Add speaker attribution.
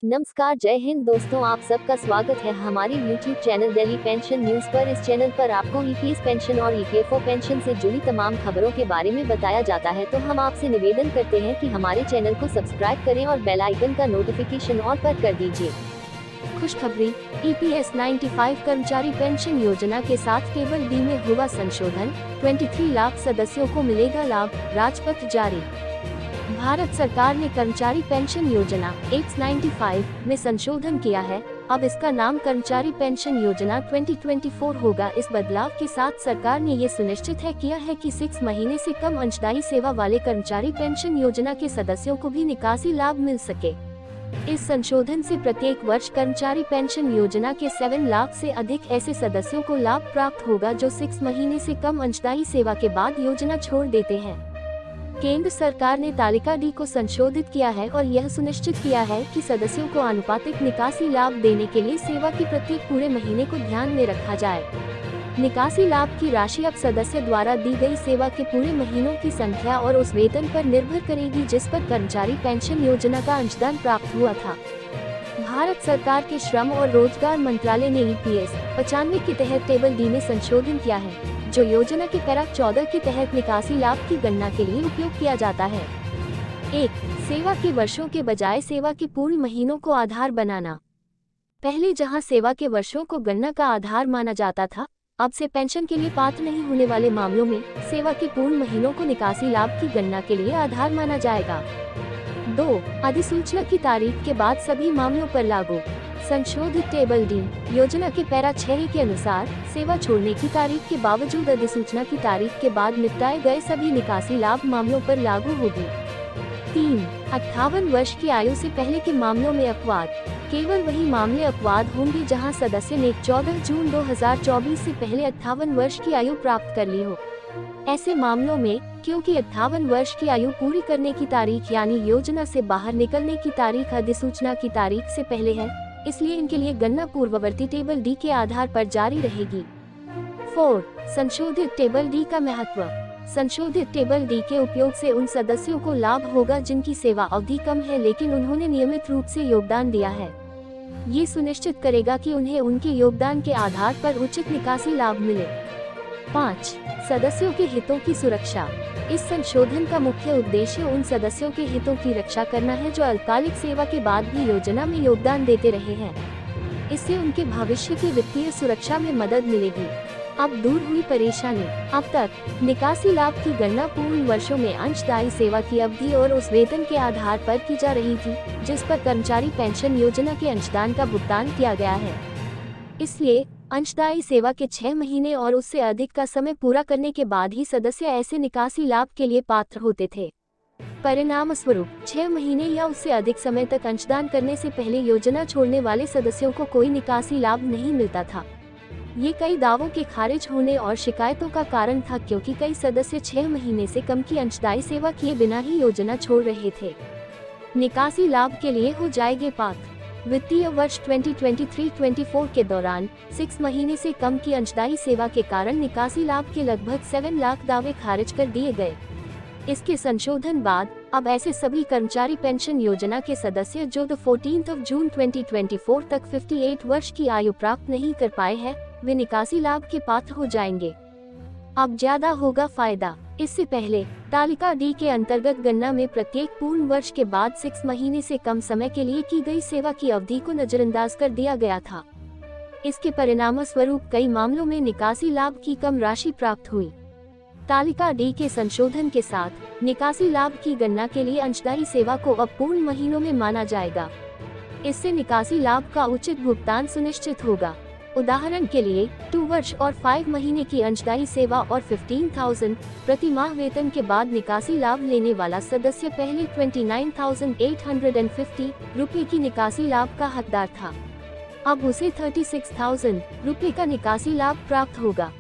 Speaker 1: नमस्कार, जय हिंद दोस्तों, आप सबका स्वागत है हमारे YouTube channel Delhi pension news पर। इस चैनल पर आपको ईपीएस पेंशन और ईपीएफओ पेंशन से जुड़ी तमाम खबरों के बारे में बताया जाता है। तो हम आपसे निवेदन करते हैं कि हमारे चैनल को सब्सक्राइब करें और बेल आइकन का नोटिफिकेशन ऑल पर कर दीजिए। खुशखबरी, ईपीएस 95 कर्मचारी पेंशन योजना के साथ टेबल डी में हुआ संशोधन, 23 लाख सदस्यों को मिलेगा लाभ, राजपत्र जारी। भारत सरकार ने कर्मचारी पेंशन योजना एक्स 95 में संशोधन किया है। अब इसका नाम कर्मचारी पेंशन योजना 2024 होगा। इस बदलाव के साथ सरकार ने ये सुनिश्चित किया है कि 6 महीने से कम अंशदायी सेवा वाले कर्मचारी पेंशन योजना के सदस्यों को भी निकासी लाभ मिल सके। इस संशोधन से प्रत्येक वर्ष कर्मचारी पेंशन योजना के 7 लाख से अधिक ऐसे सदस्यों को लाभ प्राप्त होगा जो 6 महीने से कम अंशदायी सेवा के बाद योजना छोड़ देते हैं। केंद्र सरकार ने तालिका डी को संशोधित किया है और यह सुनिश्चित किया है कि सदस्यों को आनुपातिक निकासी लाभ देने के लिए सेवा के प्रत्येक पूरे महीने को ध्यान में रखा जाए। निकासी लाभ की राशि अब सदस्य द्वारा दी गई सेवा के पूरे महीनों की संख्या और उस वेतन पर निर्भर करेगी जिस पर कर्मचारी पेंशन योजना का अंशदान प्राप्त हुआ था। भारत सरकार के श्रम और रोजगार मंत्रालय ने ईपीएस 95 के तहत टेबल डी में संशोधन किया है, जो योजना के पैरा 14 के तहत निकासी लाभ की गणना के लिए उपयोग किया जाता है। 1. सेवा के वर्षों के बजाय सेवा के पूर्ण महीनों को आधार बनाना। पहले जहां सेवा के वर्षों को गणना का आधार माना जाता था, अब से पेंशन के लिए पात्र नहीं होने वाले मामलों में सेवा के पूर्ण महीनों को निकासी लाभ की गणना के लिए आधार माना जाएगा। 2. अधिसूचना की तारीख के बाद सभी मामलों पर लागू। संशोधित टेबल डी योजना के पैरा 6 के अनुसार सेवा छोड़ने की तारीख के बावजूद अधिसूचना की तारीख के बाद निपटाए गए सभी निकासी लाभ मामलों पर लागू होगी। 3. 58 वर्ष की आयु से पहले के मामलों में अपवाद। केवल वही मामले अपवाद होंगे जहां सदस्य ने 14 जून 2024 से पहले 58 वर्ष की आयु प्राप्त कर ली हो। ऐसे मामलों में, क्योंकि 58 वर्ष की आयु पूरी करने की तारीख यानी योजना से बाहर निकलने की तारीख अधिसूचना की तारीख से पहले है, इसलिए इनके लिए गणना पूर्ववर्ती टेबल डी के आधार पर जारी रहेगी। 4. संशोधित टेबल डी का महत्व। संशोधित टेबल डी के उपयोग से उन सदस्यों को लाभ होगा जिनकी सेवा अवधि कम है लेकिन उन्होंने नियमित रूप से योगदान दिया है। ये सुनिश्चित करेगा कि उन्हें उनके योगदान के आधार पर उचित निकासी लाभ मिले। 5. सदस्यों के हितों की सुरक्षा। इस संशोधन का मुख्य उद्देश्य उन सदस्यों के हितों की रक्षा करना है जो अल्पकालिक सेवा के बाद भी योजना में योगदान देते रहे हैं। इससे उनके भविष्य की वित्तीय सुरक्षा में मदद मिलेगी। अब दूर हुई परेशानी। अब तक निकासी लाभ की गणना पूर्ण वर्षों में अंशदायी सेवा की अवधि और उस वेतन के आधार पर की जा रही थी जिस पर कर्मचारी पेंशन योजना के अंशदान का भुगतान किया गया है। इसलिए अंशदायी सेवा के 6 महीने और उससे अधिक का समय पूरा करने के बाद ही सदस्य ऐसे निकासी लाभ के लिए पात्र होते थे। परिणाम स्वरूप 6 महीने या उससे अधिक समय तक अंशदान करने से पहले योजना छोड़ने वाले सदस्यों को कोई निकासी लाभ नहीं मिलता था। ये कई दावों के खारिज होने और शिकायतों का कारण था क्योंकि कई सदस्य 6 महीने से कम की अंशदायी सेवा किए बिना ही योजना छोड़ रहे थे। निकासी लाभ के लिए हो जाएंगे पात्र। वित्तीय वर्ष 2023-24 के दौरान 6 महीने से कम की अंशदायी सेवा के कारण निकासी लाभ के लगभग 7 लाख दावे खारिज कर दिए गए। इसके संशोधन बाद अब ऐसे सभी कर्मचारी पेंशन योजना के सदस्य जो 14 जून 2024 तक 58 वर्ष की आयु प्राप्त नहीं कर पाए हैं, वे निकासी लाभ के पात्र हो जाएंगे। अब ज्यादा होगा फायदा। इससे पहले तालिका डी के अंतर्गत गणना में प्रत्येक पूर्ण वर्ष के बाद 6 महीने से कम समय के लिए की गई सेवा की अवधि को नजरअंदाज कर दिया गया था। इसके परिणाम स्वरूप कई मामलों में निकासी लाभ की कम राशि प्राप्त हुई। तालिका डी के संशोधन के साथ निकासी लाभ की गणना के लिए अंशदायी सेवा को अब पूर्ण महीनों में माना जाएगा। इससे निकासी लाभ का उचित भुगतान सुनिश्चित होगा। उदाहरण के लिए 2 वर्ष और 5 महीने की अंशदायी सेवा और 15,000 प्रति माह वेतन के बाद निकासी लाभ लेने वाला सदस्य पहले 29,850 रुपये की निकासी लाभ का हकदार था। अब उसे 36,000 रुपये का निकासी लाभ प्राप्त होगा।